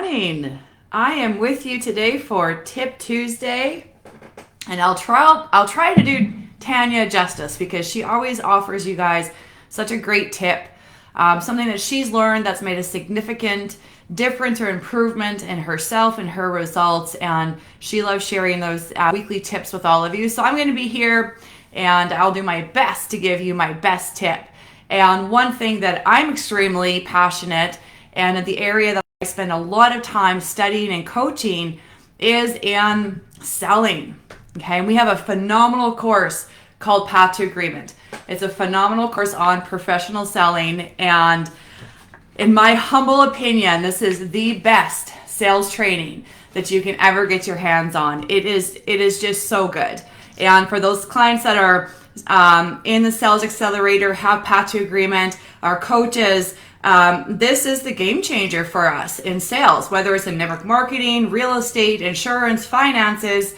Morning. I am with you today for Tip Tuesday, and I'll try to do Tanya justice because she always offers you guys such a great tip, something that she's learned that's made a significant difference or improvement in herself and her results, and she loves sharing those weekly tips with all of you. So I'm going to be here, and I'll do my best to give you my best tip. And one thing that I'm extremely passionate and in the area that I spend a lot of time studying and coaching is in selling. Okay, and we have a phenomenal course called Path to Agreement. It's a phenomenal course on professional selling, and in my humble opinion, this is the best sales training that you can ever get your hands on. It is just so good. And for those clients that are in the Sales Accelerator, have Path to Agreement, our coaches, this is the game changer for us in sales, whether it's in network marketing, real estate, insurance, finances.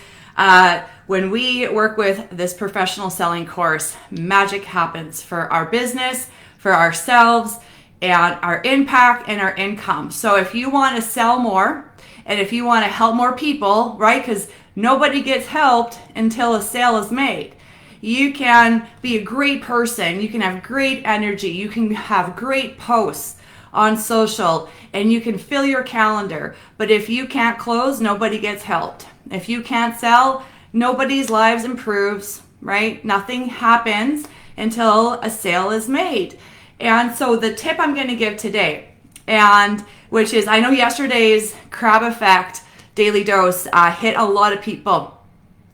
When we work with this professional selling course, magic happens for our business, for ourselves, and our impact and our income. So if you want to sell more and if you want to help more people, right, because nobody gets helped until a sale is made. You can be a great person. You can have great energy. You can have great posts on social, and you can fill your calendar. But if you can't close, nobody gets helped. If you can't sell, nobody's lives improves, right? Nothing happens until a sale is made. And so the tip I'm going to give today, and which is, I know yesterday's crab effect daily dose hit a lot of people.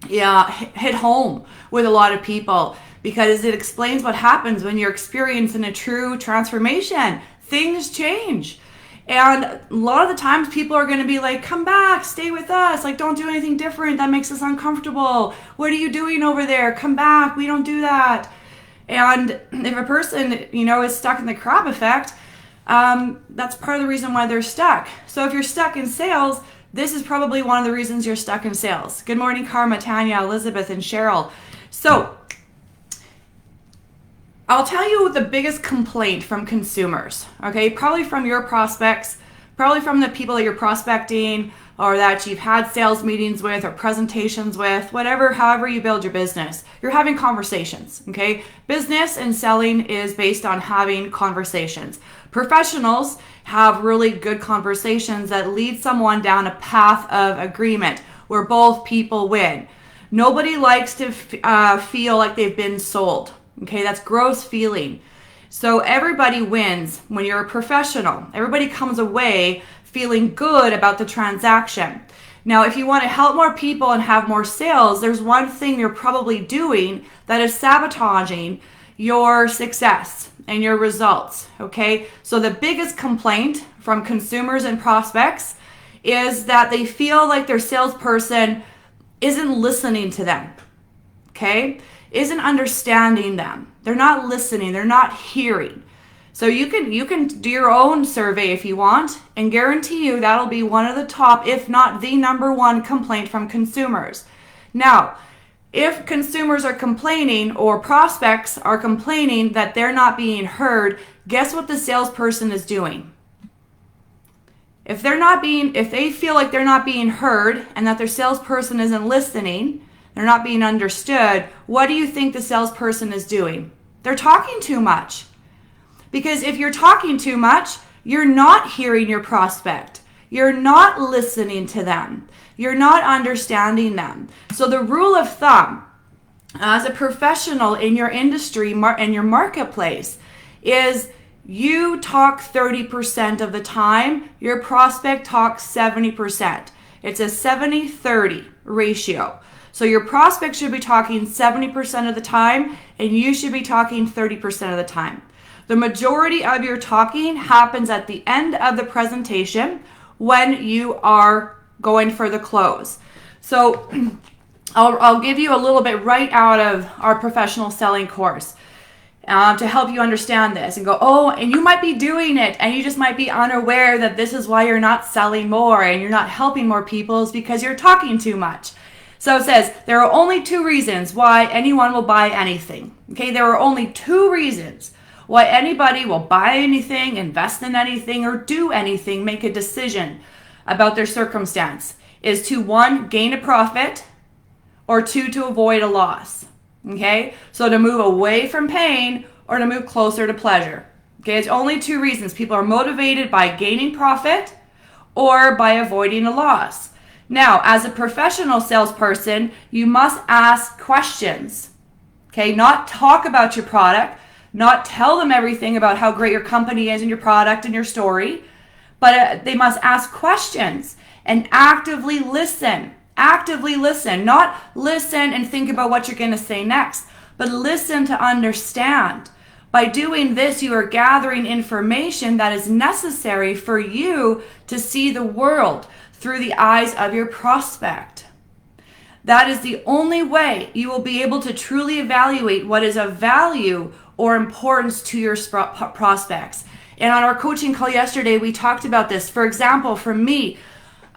Yeah, hit home with a lot of people because it explains what happens when you're experiencing a true transformation. Things change. And a lot of the times people are going to be like, come back, stay with us. Like, don't do anything different. That makes us uncomfortable. What are you doing over there? Come back. We don't do that. And if a person, is stuck in the crab effect, that's part of the reason why they're stuck. So if you're stuck in sales, this is probably one of the reasons you're stuck in sales. Good morning, Karma, Tanya, Elizabeth, and Cheryl. So I'll tell you the biggest complaint from consumers, okay? Probably from your prospects, probably from the people that you're prospecting or that you've had sales meetings with or presentations with, whatever, however you build your business. You're having conversations, okay? Business and selling is based on having conversations. Professionals have really good conversations that lead someone down a path of agreement where both people win. Nobody likes to feel like they've been sold. Okay, that's gross feeling. So everybody wins when you're a professional. Everybody comes away feeling good about the transaction. Now, if you want to help more people and have more sales, there's one thing you're probably doing that is sabotaging your success and your results, okay? So the biggest complaint from consumers and prospects is that they feel like their salesperson isn't listening to them, okay? Isn't understanding them. They're not listening, they're not hearing. So you can do your own survey if you want, and guarantee you that'll be one of the top, if not the number one complaint from consumers. Now, if consumers are complaining or prospects are complaining that they're not being heard, guess what the salesperson is doing? If they feel like they're not being heard and that their salesperson isn't listening, they're not being understood, what do you think the salesperson is doing? They're talking too much. Because if you're talking too much, you're not hearing your prospect. You're not listening to them. You're not understanding them. So the rule of thumb, as a professional in your industry and your marketplace, is you talk 30% of the time, your prospect talks 70%. It's a 70-30 ratio. So your prospect should be talking 70% of the time, and you should be talking 30% of the time. The majority of your talking happens at the end of the presentation when you are going for the close. So I'll give you a little bit right out of our professional selling course to help you understand this and go, oh, and you might be doing it and you just might be unaware that this is why you're not selling more and you're not helping more people is because you're talking too much. So it says there are only two reasons why anyone will buy anything. Okay, there are only two reasons why anybody will buy anything, invest in anything, or do anything, make a decision. about their circumstance is to, one, gain a profit, or two, to avoid a loss. Okay? So to move away from pain or to move closer to pleasure. Okay? It's only two reasons. People are motivated by gaining profit or by avoiding a loss. Now, as a professional salesperson, you must ask questions. Okay? Not talk about your product, not tell them everything about how great your company is and your product and your story, but they must ask questions and actively listen. Actively listen, not listen and think about what you're going to say next, but listen to understand. By doing this, you are gathering information that is necessary for you to see the world through the eyes of your prospect. That is the only way you will be able to truly evaluate what is of value or importance to your prospects. And on our coaching call yesterday, we talked about this. For example, for me,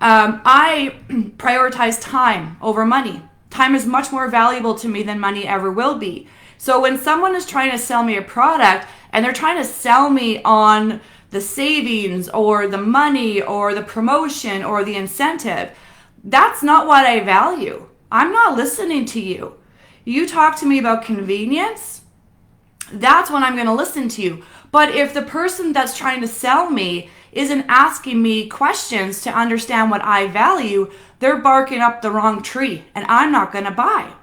I prioritize time over money. Time is much more valuable to me than money ever will be. So when someone is trying to sell me a product and they're trying to sell me on the savings or the money or the promotion or the incentive, that's not what I value. I'm not listening to you. You talk to me about convenience, that's when I'm going to listen to you. But if the person that's trying to sell me isn't asking me questions to understand what I value, they're barking up the wrong tree and I'm not going to buy.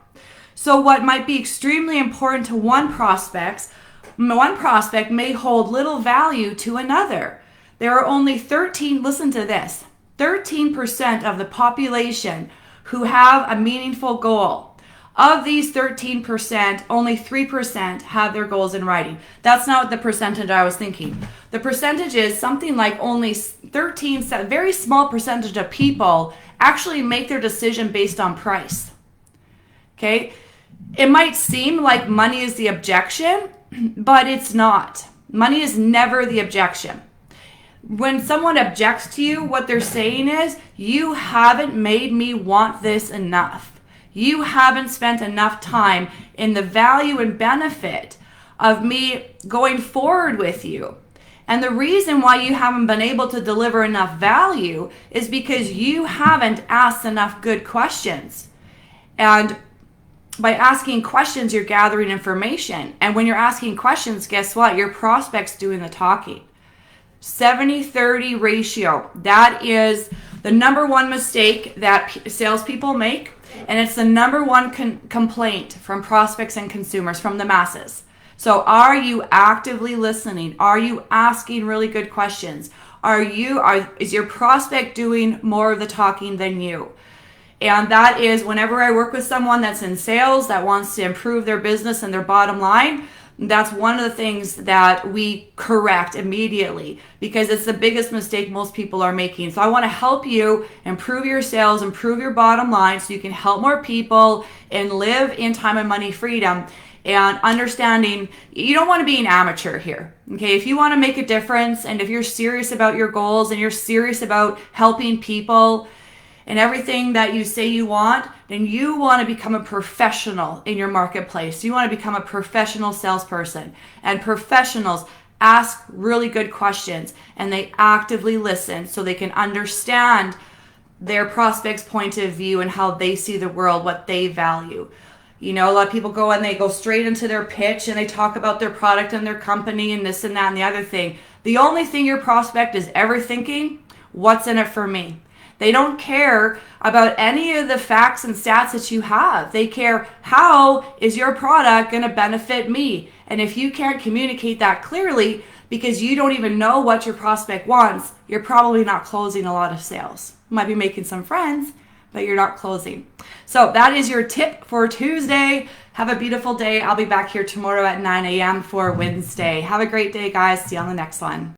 So what might be extremely important to one prospect may hold little value to another. There are only 13% of the population who have a meaningful goal. Of these 13%, only 3% have their goals in writing. That's not the percentage I was thinking. The percentage is something like only 13, very small percentage of people actually make their decision based on price. Okay? It might seem like money is the objection, but it's not. Money is never the objection. When someone objects to you, what they're saying is, you haven't made me want this enough. You haven't spent enough time in the value and benefit of me going forward with you. And the reason why you haven't been able to deliver enough value is because you haven't asked enough good questions. And by asking questions, you're gathering information. And when you're asking questions, guess what? Your prospect's doing the talking. 70-30 ratio. That is the number one mistake that salespeople make. And it's the number one complaint from prospects and consumers, from the masses. So are you actively listening? Are you asking really good questions? Is your prospect doing more of the talking than you? And that is, whenever I work with someone that's in sales that wants to improve their business and their bottom line, that's one of the things that we correct immediately, because it's the biggest mistake most people are making. So I want to help you improve your sales, improve your bottom line, so you can help more people and live in time and money freedom. And understanding, you don't want to be an amateur here. Okay, if you want to make a difference, and if you're serious about your goals and you're serious about helping people and everything that you say you want, then you want to become a professional in your marketplace. You want to become a professional salesperson. And professionals ask really good questions and they actively listen so they can understand their prospect's point of view and how they see the world, what they value. You know, a lot of people go and they go straight into their pitch and they talk about their product and their company and this and that and the other thing. The only thing your prospect is ever thinking, what's in it for me? They don't care about any of the facts and stats that you have. They care, how is your product going to benefit me? And if you can't communicate that clearly because you don't even know what your prospect wants, you're probably not closing a lot of sales. You might be making some friends, but you're not closing. So that is your tip for Tuesday. Have a beautiful day. I'll be back here tomorrow at 9 a.m. for Wednesday. Have a great day, guys. See you on the next one.